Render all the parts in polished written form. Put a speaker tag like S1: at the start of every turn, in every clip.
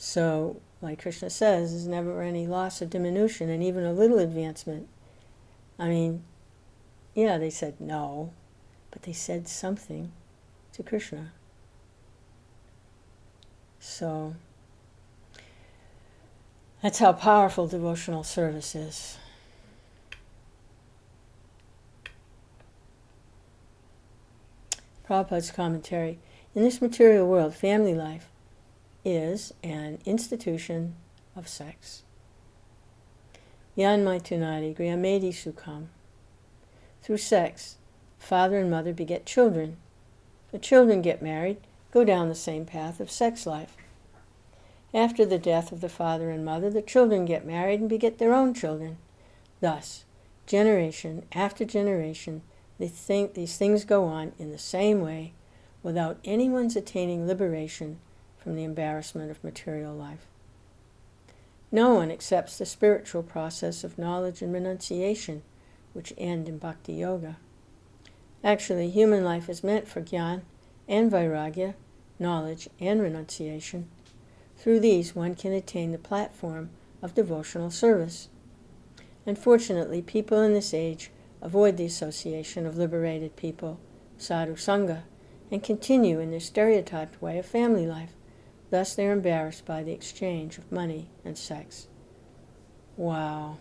S1: So, like Krishna says, there's never any loss or diminution, and even a little advancement. I mean, yeah, they said no, but they said something to Krishna. So, that's how powerful devotional service is. Prabhupada's commentary. In this material world, family life is an institution of sex. Yanmaitunadi griyamedi sukham. Through sex, father and mother beget children. The children get married, go down the same path of sex life. After the death of the father and mother, the children get married and beget their own children. Thus, generation after generation, these things go on in the same way without anyone's attaining liberation from the embarrassment of material life. No one accepts the spiritual process of knowledge and renunciation, which end in bhakti yoga. Actually, human life is meant for jnana and vairagya, knowledge and renunciation. Through these, one can attain the platform of devotional service. Unfortunately, people in this age avoid the association of liberated people, sadhu sangha, and continue in their stereotyped way of family life. Thus, they are embarrassed by the exchange of money and sex. Wow.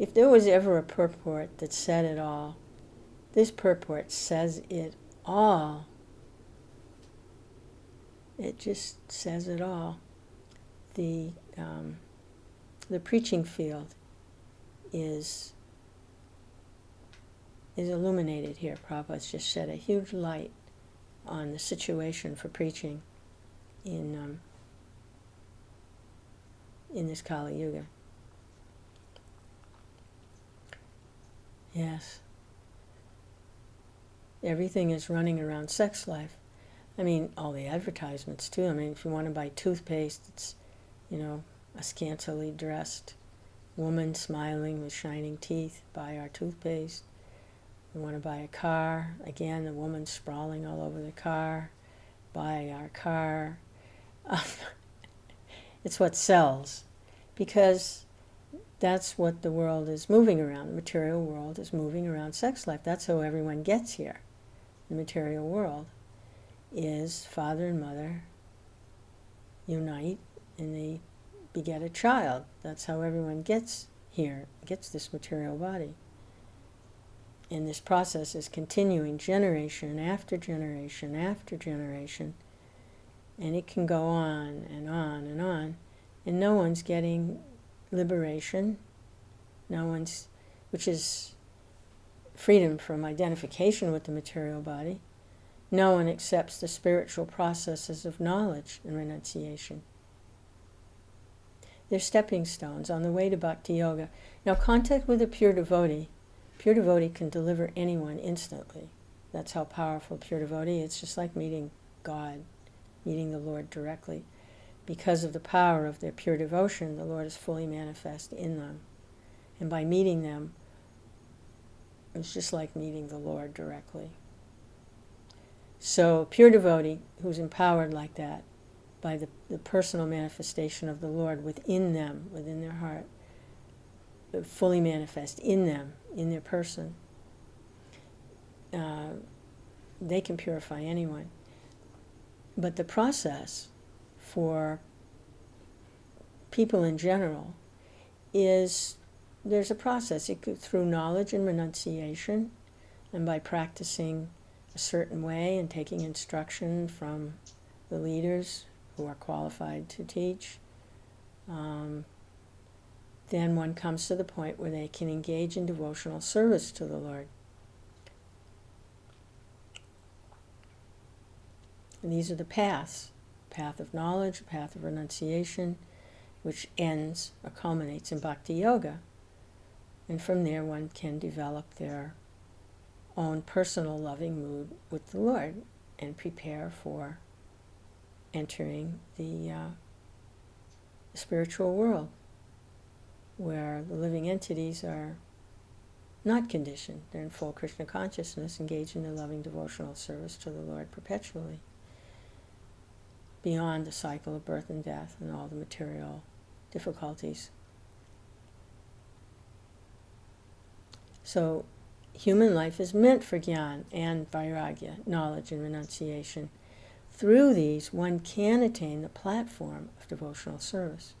S1: If there was ever a purport that said it all, this purport says it all. It just says it all. The preaching field is illuminated here. Prabhupada's just shed a huge light on the situation for preaching in this Kali Yuga. Yes. Everything is running around sex life. I mean, all the advertisements too. I mean, if you want to buy toothpaste, it's, a scantily dressed woman smiling with shining teeth. Buy our toothpaste. You want to buy a car, again, the woman sprawling all over the car. Buy our car. It's what sells, because that's what the world is moving around. The material world is moving around sex life. That's how everyone gets here. The material world is father and mother unite and they beget a child. That's how everyone gets here, gets this material body. And this process is continuing generation after generation after generation. And it can go on and on and on. And no one's getting liberation. No one's, which is freedom from identification with the material body. No one accepts the spiritual processes of knowledge and renunciation. They're stepping stones on the way to bhakti yoga. Now, contact with a pure devotee can deliver anyone instantly. That's how powerful pure devotee is. It's just like meeting God, meeting the Lord directly. Because of the power of their pure devotion, the Lord is fully manifest in them. And by meeting them, it's just like meeting the Lord directly. So, pure devotee who's empowered like that by the personal manifestation of the Lord within them, within their heart, fully manifest in them, in their person, they can purify anyone. But the process for people in general is, there's a process. It could, through knowledge and renunciation, and by practicing a certain way and taking instruction from the leaders who are qualified to teach, then one comes to the point where they can engage in devotional service to the Lord. And these are the paths: path of knowledge, path of renunciation, which ends or culminates in bhakti yoga. And from there one can develop their own personal loving mood with the Lord and prepare for entering the spiritual world, where the living entities are not conditioned. They're in full Krishna consciousness, engaged in their loving devotional service to the Lord perpetually. beyond the cycle of birth and death and all the material difficulties. So human life is meant for jnana and vairagya, knowledge and renunciation. Through these, one can attain the platform of devotional service.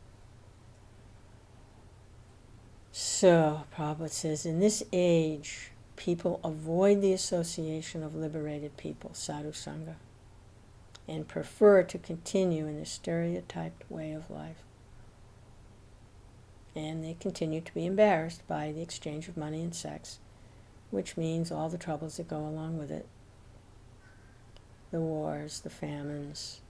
S1: So, Prabhupada says, in this age, people avoid the association of liberated people, sadhu sangha, and prefer to continue in the stereotyped way of life. And they continue to be embarrassed by the exchange of money and sex, which means all the troubles that go along with it. The wars, the famines,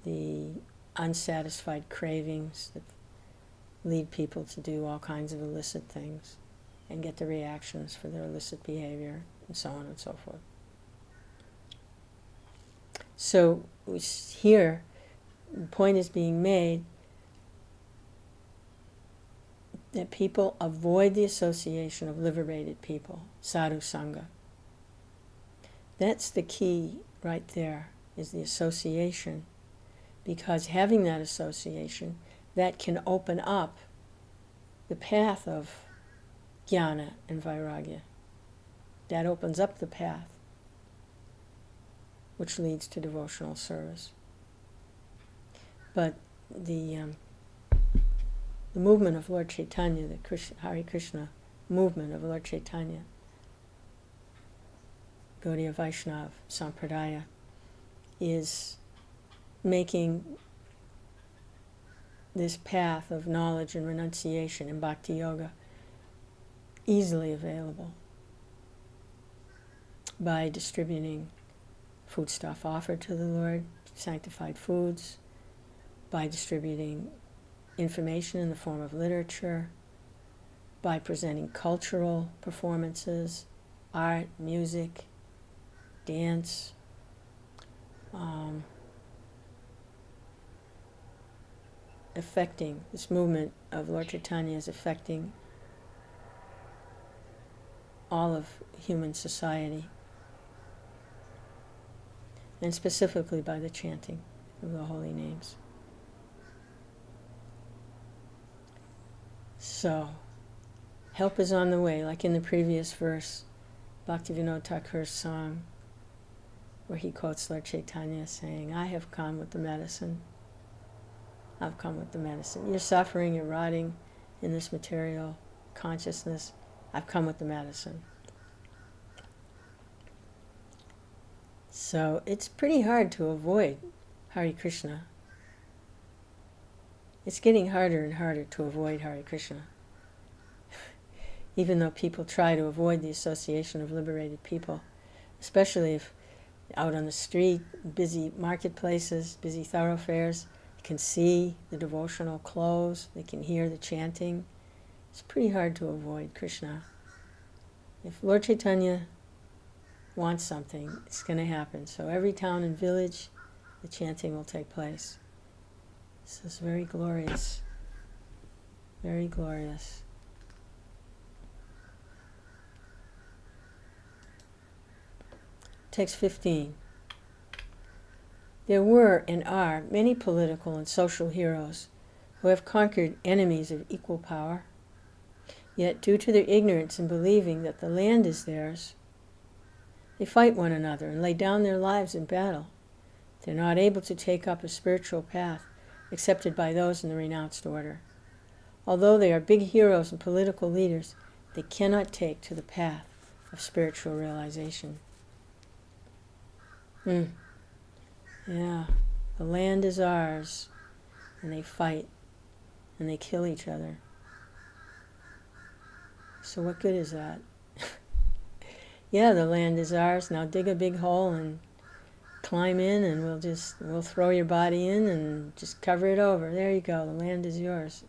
S1: the unsatisfied cravings that lead people to do all kinds of illicit things and get the reactions for their illicit behavior, and so on and so forth. So here, the point is being made that people avoid the association of liberated people, sadhu sangha. That's the key right there, is the association. Because having that association, that can open up the path of jnana and vairagya. That opens up the path, which leads to devotional service. But the movement of Lord Chaitanya, the Hare Krishna movement of Lord Chaitanya, Gaudiya Vaishnava Sampradaya, is making this path of knowledge and renunciation in bhakti yoga easily available by distributing foodstuff offered to the Lord, sanctified foods, by distributing information in the form of literature, by presenting cultural performances, art, music, dance, affecting, this movement of Lord Chaitanya is affecting all of human society, and specifically by the chanting of the holy names. So, help is on the way, like in the previous verse, Bhaktivinoda Thakur's song, where he quotes Lord Chaitanya saying, I have come with the medicine. I've come with the medicine. You're suffering, you're rotting in this material consciousness. I've come with the medicine. So it's pretty hard to avoid Hare Krishna. It's getting harder and harder to avoid Hare Krishna. Even though people try to avoid the association of liberated people, especially if out on the street, busy marketplaces, busy thoroughfares, you can see the devotional clothes, they can hear the chanting. It's pretty hard to avoid Krishna. If Lord Chaitanya wants something, it's going to happen. So every town and village, the chanting will take place. This is very glorious. Very glorious. Text 15. There were and are many political and social heroes who have conquered enemies of equal power, yet due to their ignorance in believing that the land is theirs, they fight one another and lay down their lives in battle. They're not able to take up a spiritual path accepted by those in the renounced order. Although they are big heroes and political leaders, they cannot take to the path of spiritual realization. Yeah, the land is ours, and they fight, and they kill each other. So what good is that? Yeah, the land is ours, now dig a big hole and climb in, and we'll throw your body in and just cover it over. There you go, the land is yours.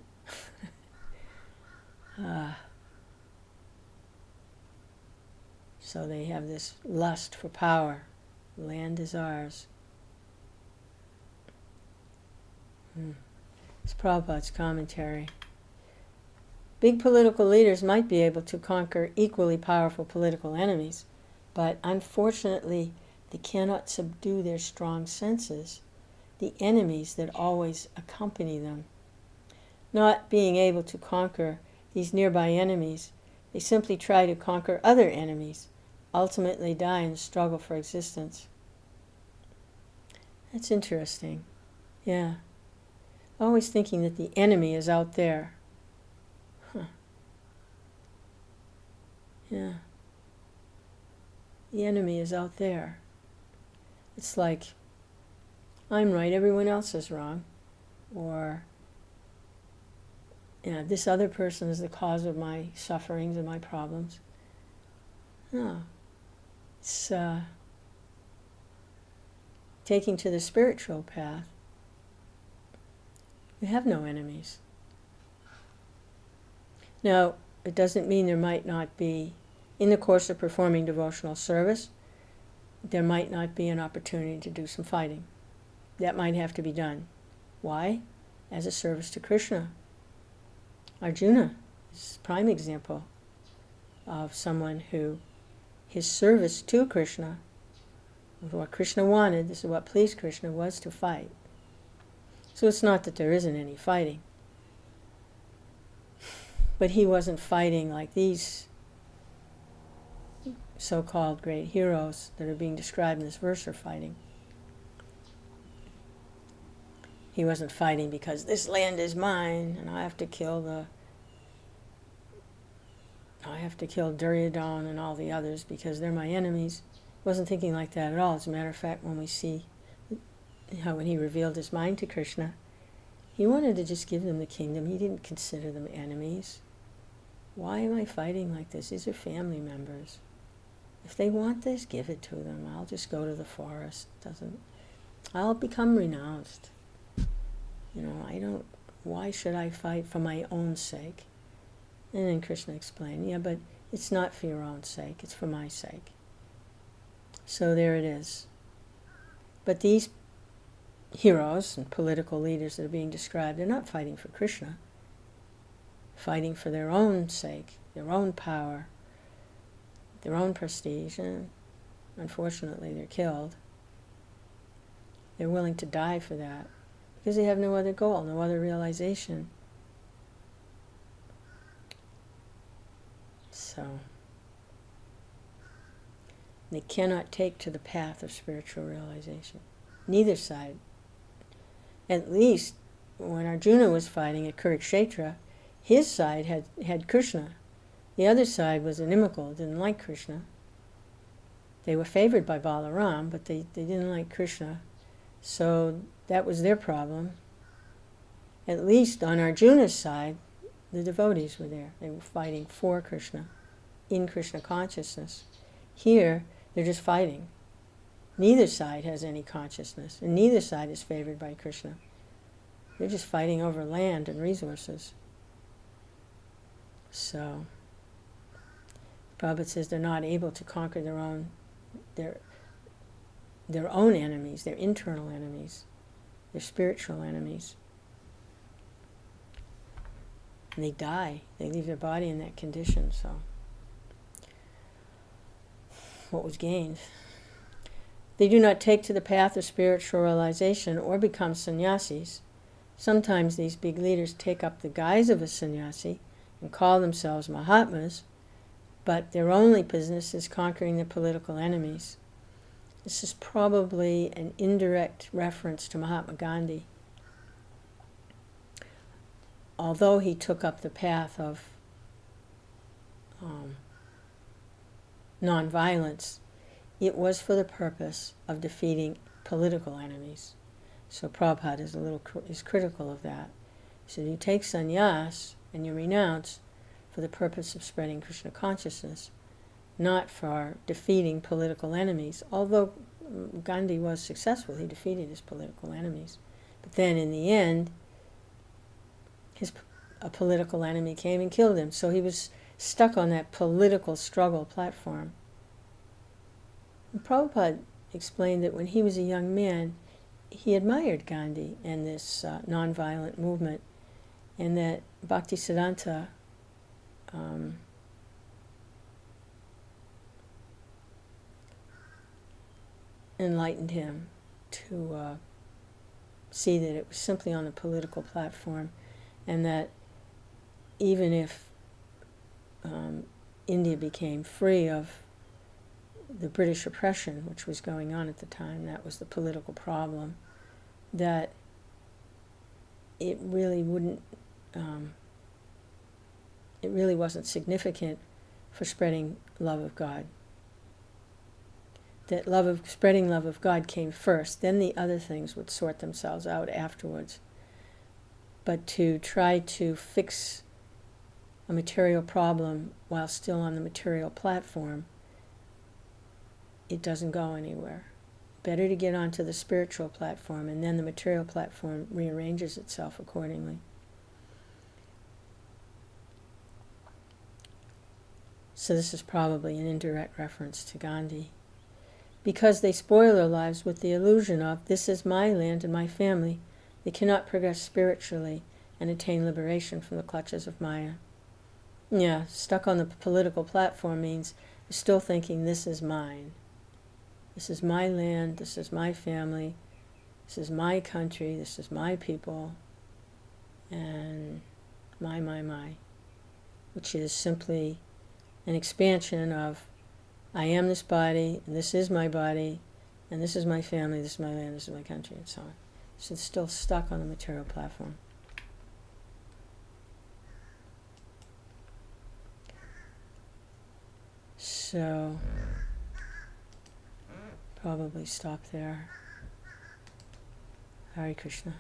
S1: So they have this lust for power. The land is ours. It's Prabhupada's commentary. Big political leaders might be able to conquer equally powerful political enemies, but unfortunately they cannot subdue their strong senses the enemies that always accompany them. Not being able to conquer these nearby enemies, they simply try to conquer other enemies, ultimately die in the struggle for existence. That's interesting. Yeah. Always thinking that the enemy is out there. Huh. Yeah. The enemy is out there. It's like, I'm right, everyone else is wrong. Or, yeah, this other person is the cause of my sufferings and my problems. No. It's taking to the spiritual path. We have no enemies. Now, it doesn't mean there might not be, in the course of performing devotional service, there might not be an opportunity to do some fighting. That might have to be done. Why? As a service to Krishna. Arjuna is a prime example of someone who, his service to Krishna, what Krishna wanted, this is what pleased Krishna, was to fight. So it's not that there isn't any fighting. But he wasn't fighting like these so-called great heroes that are being described in this verse are fighting. He wasn't fighting because this land is mine and I have to kill Duryodhana and all the others because they're my enemies. He wasn't thinking like that at all. As a matter of fact, when we see how when he revealed his mind to Krishna, he wanted to just give them the kingdom. He didn't consider them enemies. Why am I fighting like this? These are family members. If they want this, give it to them. I'll just go to the forest. I'll become renounced. Why should I fight for my own sake? And then Krishna explained, yeah, but it's not for your own sake, it's for my sake. So there it is. But these heroes and political leaders that are being described, they're not fighting for Krishna, fighting for their own sake, their own power, their own prestige, and unfortunately they're killed. They're willing to die for that because they have no other goal, no other realization. So they cannot take to the path of spiritual realization. Neither side. At least when Arjuna was fighting at Kurukshetra, his side had Krishna. The other side was inimical, didn't like Krishna. They were favored by Balaram, but they didn't like Krishna. So that was their problem. At least on Arjuna's side, the devotees were there. They were fighting for Krishna, in Krishna consciousness. Here, they're just fighting. Neither side has any consciousness, and neither side is favored by Krishna. They're just fighting over land and resources. So, Prabhupada says they're not able to conquer their own enemies, their internal enemies, their spiritual enemies. And they die. They leave their body in that condition, so what was gained? They do not take to the path of spiritual realization or become sannyasis. Sometimes these big leaders take up the guise of a sannyasi and call themselves Mahatmas, but their only business is conquering their political enemies. This is probably an indirect reference to Mahatma Gandhi. Although he took up the path of nonviolence, it was for the purpose of defeating political enemies. So Prabhupada is critical of that. So you take sannyas and you renounce for the purpose of spreading Krishna consciousness, not for defeating political enemies. Although Gandhi was successful, he defeated his political enemies. But then in the end, a political enemy came and killed him. So he was stuck on that political struggle platform. And Prabhupada explained that when he was a young man, he admired Gandhi and this nonviolent movement, and that Bhaktisiddhanta enlightened him to see that it was simply on the political platform, and that even if India became free of the British oppression, which was going on at the time, that was the political problem, that it really wouldn't, it really wasn't significant for spreading love of God. That spreading love of God came first, then the other things would sort themselves out afterwards. But to try to fix a material problem while still on the material platform, it doesn't go anywhere. Better to get onto the spiritual platform, and then the material platform rearranges itself accordingly. So this is probably an indirect reference to Gandhi. Because they spoil their lives with the illusion of, this is my land and my family, they cannot progress spiritually and attain liberation from the clutches of Maya. Yeah, stuck on the political platform means you're still thinking, this is mine. This is my land, this is my family, this is my country, this is my people, and my, which is simply an expansion of, I am this body, and this is my body, and this is my family, this is my land, this is my country, and so on. So it's still stuck on the material platform. So, probably stop there. Hare Krishna.